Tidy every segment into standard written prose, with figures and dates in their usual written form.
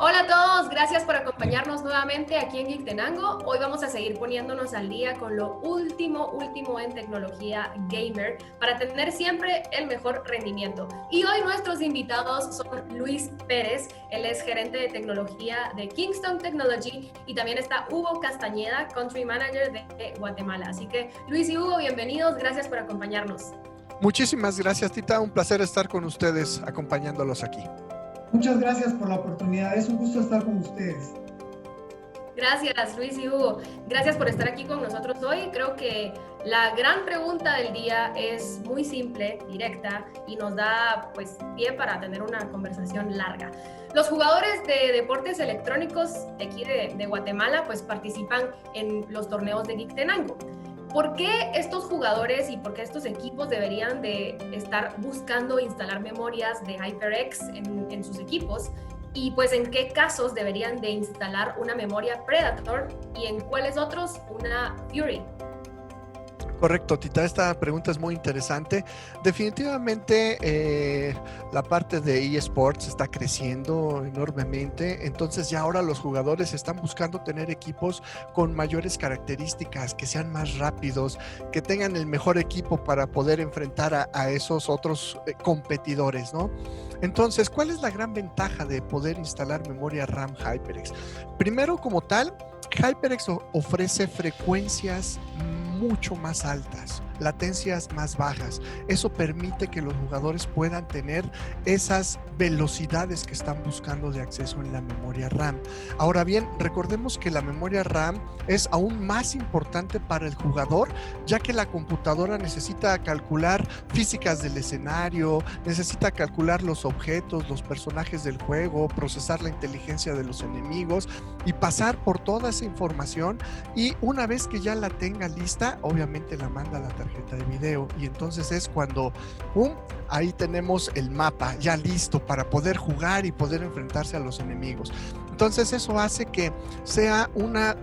Hola a todos, gracias por acompañarnos nuevamente aquí en Geektenango. Hoy vamos a seguir poniéndonos al día con lo último en tecnología gamer para tener siempre el mejor rendimiento. Y hoy nuestros invitados son Luis Pérez, él es gerente de tecnología de Kingston Technology, y también está Hugo Castañeda, country manager de Guatemala. Así que Luis y Hugo, bienvenidos, gracias por acompañarnos. Muchísimas gracias, Tita. Un placer estar con ustedes acompañándolos aquí. Muchas gracias por la oportunidad. Es un gusto estar con ustedes. Gracias, Luis y Hugo. Gracias por estar aquí con nosotros hoy. Creo que la gran pregunta del día es muy simple, directa, y nos da pues pie para tener una conversación larga. Los jugadores de deportes electrónicos de aquí de Guatemala pues participan en los torneos de Geektenango. ¿Por qué estos jugadores y por qué estos equipos deberían de estar buscando instalar memorias de HyperX en sus equipos? Y pues en qué casos deberían de instalar una memoria Predator y en cuáles otros una Fury. Correcto, Tita, esta pregunta es muy interesante. Definitivamente la parte de eSports está creciendo enormemente, entonces ya ahora los jugadores están buscando tener equipos con mayores características, que sean más rápidos, que tengan el mejor equipo para poder enfrentar a esos otros competidores, ¿no? Entonces, ¿cuál es la gran ventaja de poder instalar memoria RAM HyperX? Primero, como tal, HyperX ofrece frecuencias mucho más altas, latencias más bajas. Eso permite que los jugadores puedan tener esas velocidades que están buscando de acceso en la memoria RAM. Ahora bien, recordemos que la memoria RAM es aún más importante para el jugador, ya que la computadora necesita calcular físicas del escenario, necesita calcular los objetos, los personajes del juego, procesar la inteligencia de los enemigos y pasar por toda esa información, y una vez que ya la tenga lista, obviamente la manda a la tarjeta de video, y entonces es cuando ahí tenemos el mapa ya listo para poder jugar y poder enfrentarse a los enemigos. Entonces eso hace que sea una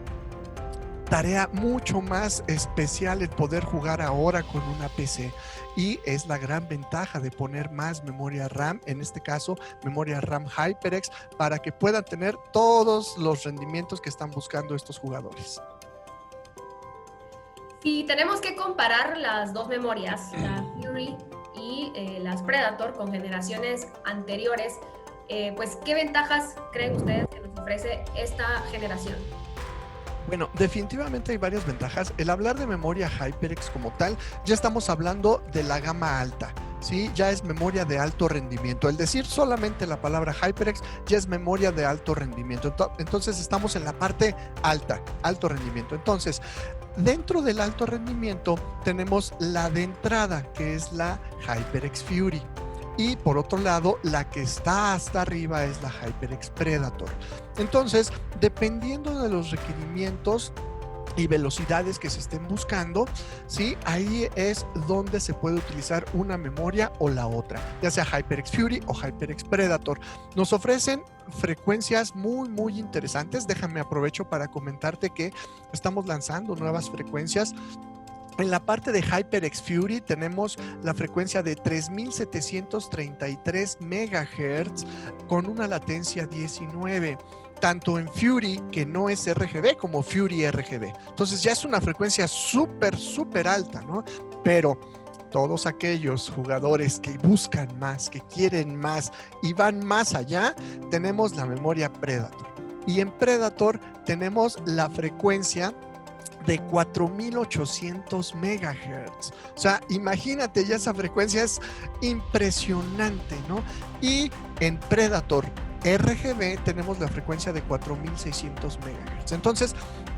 tarea mucho más especial el poder jugar ahora con una PC, y es la gran ventaja de poner más memoria RAM, en este caso memoria RAM HyperX, para que puedan tener todos los rendimientos que están buscando estos jugadores. Si tenemos que comparar las dos memorias, la Fury y las Predator con generaciones anteriores, pues ¿qué ventajas creen ustedes que nos ofrece esta generación? Bueno, definitivamente hay varias ventajas. El hablar de memoria HyperX como tal, ya estamos hablando de la gama alta, ¿sí? Ya es memoria de alto rendimiento. El decir solamente la palabra HyperX ya es memoria de alto rendimiento. Entonces estamos en la parte alta, alto rendimiento. Entonces, dentro del alto rendimiento tenemos la de entrada, que es la HyperX Fury. Y por otro lado, la que está hasta arriba es la HyperX Predator. Entonces, dependiendo de los requerimientos y velocidades que se estén buscando, ¿sí? Ahí es donde se puede utilizar una memoria o la otra, ya sea HyperX Fury o HyperX Predator. Nos ofrecen frecuencias muy interesantes. Déjame aprovecho para comentarte que estamos lanzando nuevas frecuencias. En la parte de HyperX Fury tenemos la frecuencia de 3733 MHz con una latencia 19, tanto en Fury, que no es RGB, como Fury RGB. Entonces ya es una frecuencia súper alta, ¿no? Pero todos aquellos jugadores que buscan más, que quieren más y van más allá, tenemos la memoria Predator. Y en Predator tenemos la frecuencia de 4800 MHz. O sea, imagínate, ya esa frecuencia es impresionante, ¿no? Y en Predator RGB tenemos la frecuencia de 4600 MHz. Entonces,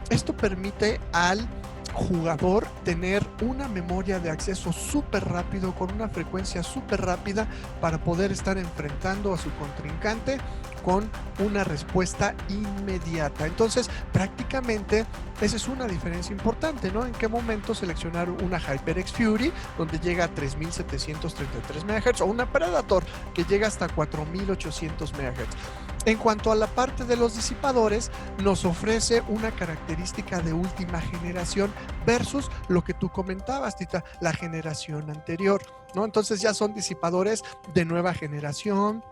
esto permite al jugador tener una memoria de acceso súper rápido, con una frecuencia súper rápida, para poder estar enfrentando a su contrincante con una respuesta inmediata. Entonces, prácticamente esa es una diferencia importante, ¿no? En qué momento seleccionar una HyperX Fury donde llega a 3733 MHz o una Predator que llega hasta 4800 MHz. En cuanto a la parte de los disipadores, nos ofrece una característica de última generación versus lo que tú comentabas, Tita, la generación anterior, ¿no? Entonces ya son disipadores de nueva generación,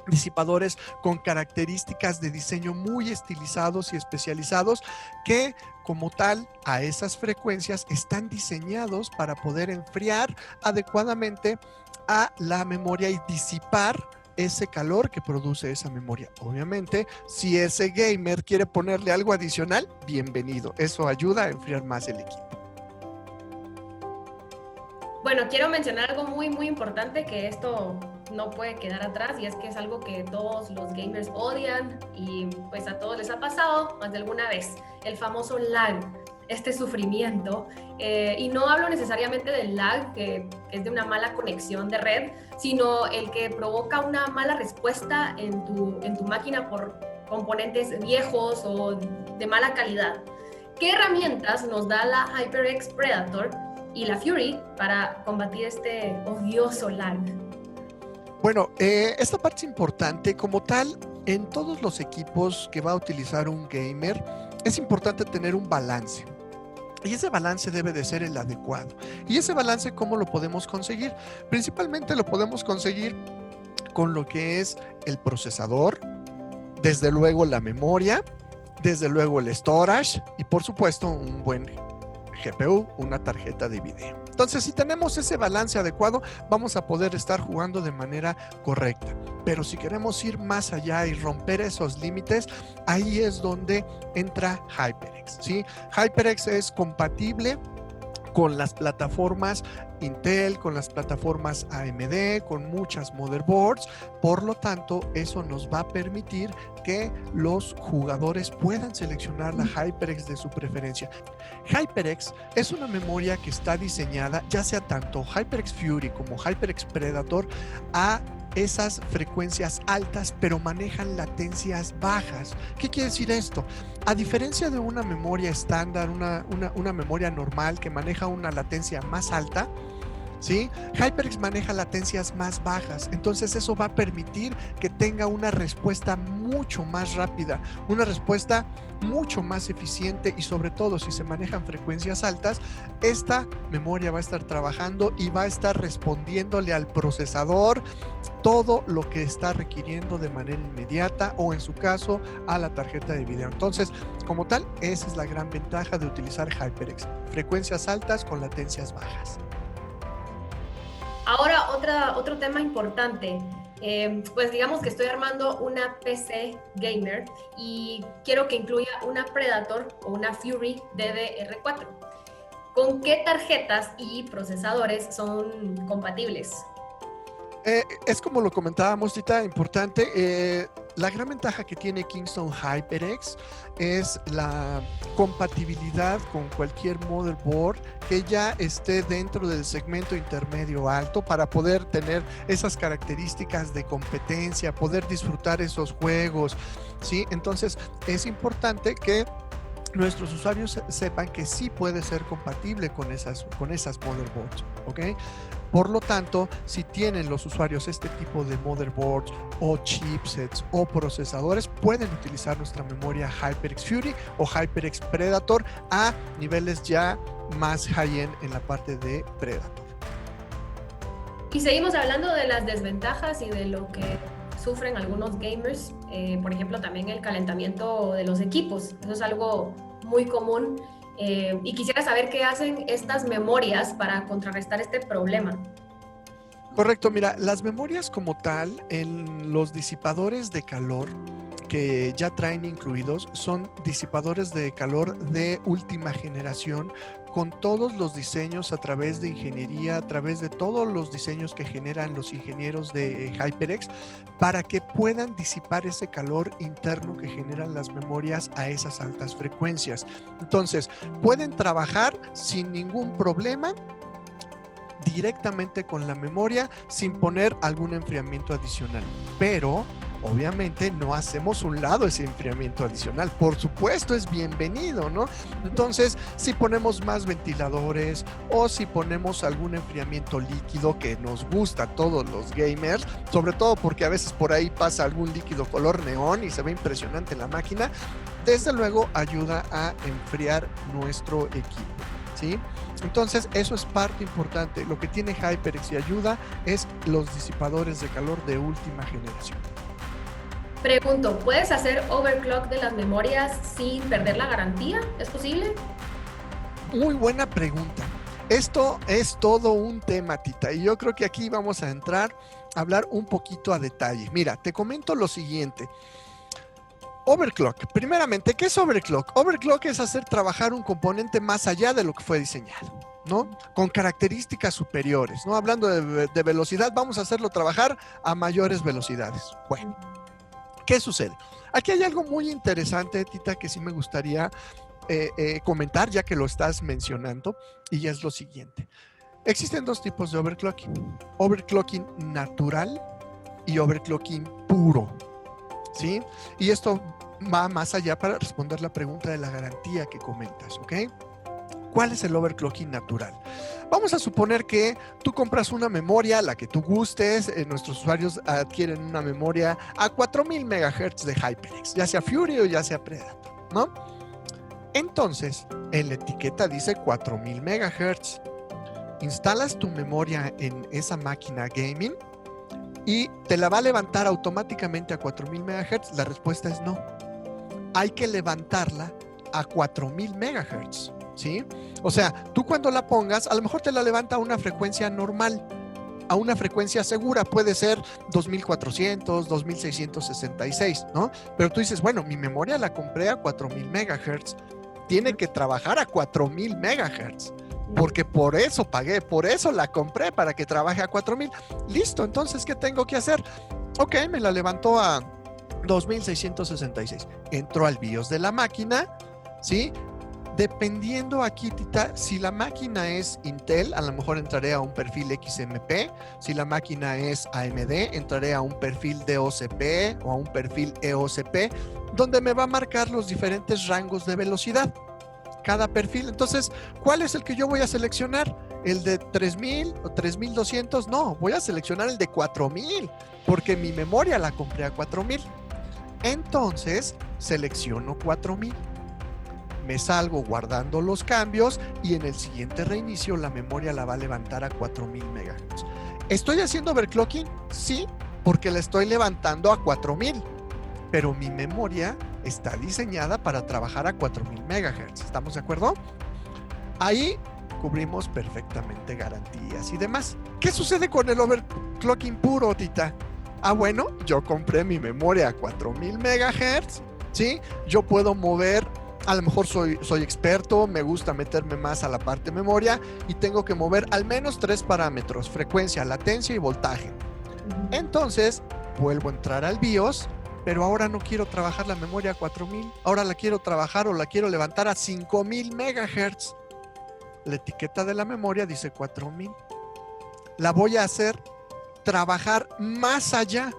disipadores con características de diseño muy estilizados y especializados que como tal a esas frecuencias están diseñados para poder enfriar adecuadamente a la memoria y disipar ese calor que produce esa memoria. Obviamente, si ese gamer quiere ponerle algo adicional, bienvenido. Eso ayuda a enfriar más el equipo. Bueno, quiero mencionar algo muy, muy importante, que esto no puede quedar atrás, y es que es algo que todos los gamers odian y pues a todos les ha pasado más de alguna vez, el famoso lag, este sufrimiento. Y no hablo necesariamente del lag, que es de una mala conexión de red, sino el que provoca una mala respuesta en tu máquina por componentes viejos o de mala calidad. ¿Qué herramientas nos da la HyperX Predator y la Fury para combatir este odioso lag? Bueno, esta parte es importante. Como tal, en todos los equipos que va a utilizar un gamer, es importante tener un balance. Y ese balance debe de ser el adecuado. ¿Y ese balance cómo lo podemos conseguir? Principalmente lo podemos conseguir con lo que es el procesador, desde luego la memoria, desde luego el storage y por supuesto un buen GPU, una tarjeta de video. Entonces, si tenemos ese balance adecuado, vamos a poder estar jugando de manera correcta. Pero si queremos ir más allá y romper esos límites, ahí es donde entra HyperX, ¿sí? HyperX es compatible con las plataformas Intel, con las plataformas AMD, con muchas motherboards. Por lo tanto, eso nos va a permitir que los jugadores puedan seleccionar la HyperX de su preferencia. HyperX es una memoria que está diseñada, ya sea tanto HyperX Fury como HyperX Predator, a esas frecuencias altas, pero manejan latencias bajas. ¿Qué quiere decir esto? A diferencia de una memoria estándar, una memoria normal que maneja una latencia más alta, ¿sí? HyperX maneja latencias más bajas, entonces eso va a permitir que tenga una respuesta mucho más rápida, una respuesta mucho más eficiente, y sobre todo si se manejan frecuencias altas, esta memoria va a estar trabajando y va a estar respondiéndole al procesador todo lo que está requiriendo de manera inmediata, o en su caso a la tarjeta de video. Entonces, como tal, esa es la gran ventaja de utilizar HyperX, frecuencias altas con latencias bajas. Ahora, otro tema importante. Pues digamos que estoy armando una PC gamer y quiero que incluya una Predator o una Fury DDR4. ¿Con qué tarjetas y procesadores son compatibles? Es como lo comentábamos, Tita, importante. La gran ventaja que tiene Kingston HyperX es la compatibilidad con cualquier motherboard que ya esté dentro del segmento intermedio alto, para poder tener esas características de competencia, poder disfrutar esos juegos, ¿sí? Entonces es importante que nuestros usuarios sepan que sí puede ser compatible con esas motherboards, ¿ok? Por lo tanto, si tienen los usuarios este tipo de motherboards o chipsets o procesadores, pueden utilizar nuestra memoria HyperX Fury o HyperX Predator a niveles ya más high-end en la parte de Predator. Y seguimos hablando de las desventajas y de lo que sufren algunos gamers, por ejemplo, también el calentamiento de los equipos. Eso es algo muy común. Y quisiera saber qué hacen estas memorias para contrarrestar este problema. Correcto, mira, las memorias como tal, en los disipadores de calor que ya traen incluidos, son disipadores de calor de última generación, con todos los diseños a través de ingeniería, a través de todos los diseños que generan los ingenieros de HyperX, para que puedan disipar ese calor interno que generan las memorias a esas altas frecuencias. Entonces, pueden trabajar sin ningún problema directamente con la memoria, sin poner algún enfriamiento adicional. Pero obviamente no hacemos un lado ese enfriamiento adicional. Por supuesto, es bienvenido, ¿no? Entonces, si ponemos más ventiladores o si ponemos algún enfriamiento líquido, que nos gusta a todos los gamers, sobre todo porque a veces por ahí pasa algún líquido color neón y se ve impresionante la máquina, desde luego ayuda a enfriar nuestro equipo, ¿sí? Entonces, eso es parte importante. Lo que tiene HyperX y ayuda es los disipadores de calor de última generación. Pregunto, ¿puedes hacer overclock de las memorias sin perder la garantía? ¿Es posible? Muy buena pregunta. Esto es todo un tema, Tita, y yo creo que aquí vamos a entrar a hablar un poquito a detalle. Mira, te comento lo siguiente. Overclock. Primeramente, ¿qué es overclock? Overclock es hacer trabajar un componente más allá de lo que fue diseñado, ¿no? Con características superiores, ¿no? Hablando de velocidad, vamos a hacerlo trabajar a mayores velocidades. Bueno, ¿qué sucede? Aquí hay algo muy interesante, Tita, que sí me gustaría comentar, ya que lo estás mencionando, y es lo siguiente. Existen dos tipos de overclocking. Overclocking natural y overclocking puro, ¿sí? Y esto va más allá para responder la pregunta de la garantía que comentas, ¿ok? ¿Cuál es el overclocking natural? Vamos a suponer que tú compras una memoria, la que tú gustes, nuestros usuarios adquieren una memoria a 4000 MHz de HyperX, ya sea Fury o ya sea Predator, ¿no? Entonces, en la etiqueta dice 4000 MHz. Instalas tu memoria en esa máquina gaming y te la va a levantar automáticamente a 4000 MHz. La respuesta es no. Hay que levantarla a 4000 MHz, ¿sí? O sea, tú cuando la pongas, a lo mejor te la levanta a una frecuencia normal, a una frecuencia segura, puede ser 2400, 2666, ¿no? Pero tú dices, bueno, mi memoria la compré a 4000 MHz, tiene que trabajar a 4000 MHz, porque por eso pagué, por eso la compré, para que trabaje a 4000. Listo, entonces, ¿qué tengo que hacer? Ok, me la levantó a 2666. Entro al BIOS de la máquina, ¿sí? Dependiendo aquí, Tita, si la máquina es Intel, a lo mejor entraré a un perfil XMP. Si la máquina es AMD, entraré a un perfil DOCP o a un perfil EOCP, donde me va a marcar los diferentes rangos de velocidad. Cada perfil. Entonces, ¿cuál es el que yo voy a seleccionar? ¿El de 3000 o 3200? No, voy a seleccionar el de 4000, porque mi memoria la compré a 4000. Entonces, selecciono 4000. Me salgo guardando los cambios y en el siguiente reinicio la memoria la va a levantar a 4000 MHz. ¿Estoy haciendo overclocking? Sí, porque la estoy levantando a 4000. Pero mi memoria está diseñada para trabajar a 4000 MHz. ¿Estamos de acuerdo? Ahí cubrimos perfectamente garantías y demás. ¿Qué sucede con el overclocking puro, Tita? Ah, bueno, yo compré mi memoria a 4000 MHz, ¿sí? Yo puedo mover, a lo mejor soy experto, me gusta meterme más a la parte memoria y tengo que mover al menos 3 parámetros: frecuencia, latencia y voltaje. Entonces, vuelvo a entrar al BIOS, pero ahora no quiero trabajar la memoria a 4000, ahora la quiero trabajar o la quiero levantar a 5000 MHz. La etiqueta de la memoria dice 4000. La voy a hacer trabajar más allá,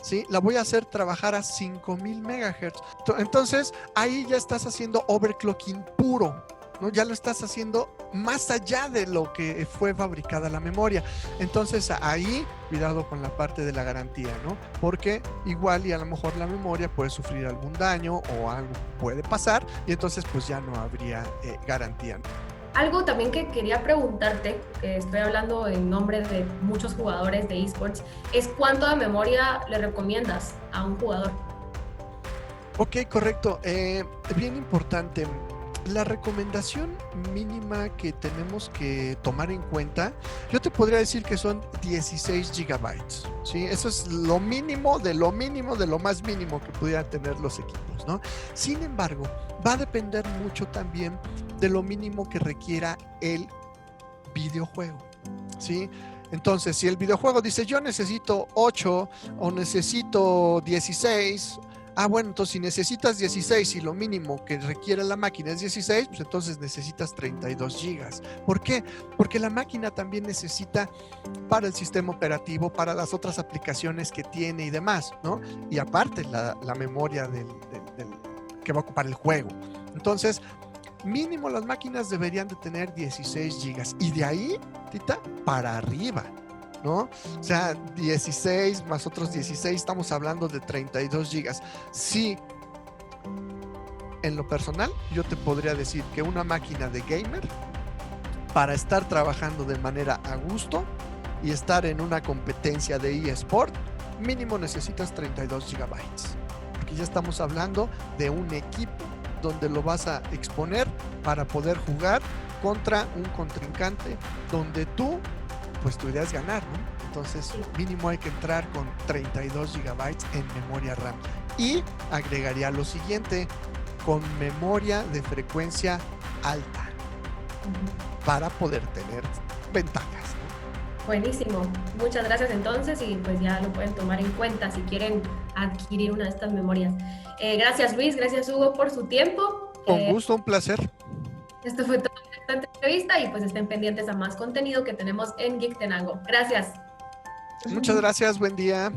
¿sí? La voy a hacer trabajar a 5000 MHz. Entonces, ahí ya estás haciendo overclocking puro, ¿no? Ya lo estás haciendo más allá de lo que fue fabricada la memoria. Entonces, ahí, cuidado con la parte de la garantía, ¿no? Porque igual y a lo mejor la memoria puede sufrir algún daño o algo puede pasar y entonces pues ya no habría garantía. Algo también que quería preguntarte, que estoy hablando en nombre de muchos jugadores de esports, es ¿cuánto de memoria le recomiendas a un jugador? Ok, correcto. Bien importante. La recomendación mínima que tenemos que tomar en cuenta, yo te podría decir que son 16 gigabytes, ¿sí? Eso es lo mínimo, de lo más mínimo que pudieran tener los equipos, ¿no? Sin embargo, va a depender mucho también de lo mínimo que requiera el videojuego, ¿sí? Entonces, si el videojuego dice yo necesito 8 o necesito 16, bueno, entonces si necesitas 16 y lo mínimo que requiere la máquina es 16, pues entonces necesitas 32 gigas. ¿Por qué? Porque la máquina también necesita para el sistema operativo, para las otras aplicaciones que tiene y demás, ¿no? Y aparte la memoria que va a ocupar el juego. Entonces, mínimo las máquinas deberían de tener 16 gigas y de ahí, Tita, para arriba, ¿no? O sea, 16 más otros 16, estamos hablando de 32 gigas. Sí, en lo personal, yo te podría decir que una máquina de gamer, para estar trabajando de manera a gusto y estar en una competencia de eSport, mínimo necesitas 32 gigabytes. Porque ya estamos hablando de un equipo donde lo vas a exponer para poder jugar contra un contrincante donde tú, pues tu idea es ganar, ¿no? Entonces, mínimo hay que entrar con 32 gigabytes en memoria RAM. Y agregaría lo siguiente, con memoria de frecuencia alta, para poder tener ventajas, ¿no? Buenísimo, muchas gracias entonces y pues ya lo pueden tomar en cuenta si quieren adquirir una de estas memorias. Gracias Luis, gracias Hugo por su tiempo. Con gusto, un placer. Esto fue toda esta entrevista y pues estén pendientes a más contenido que tenemos en Geek Tenango. Gracias. Muchas gracias, buen día.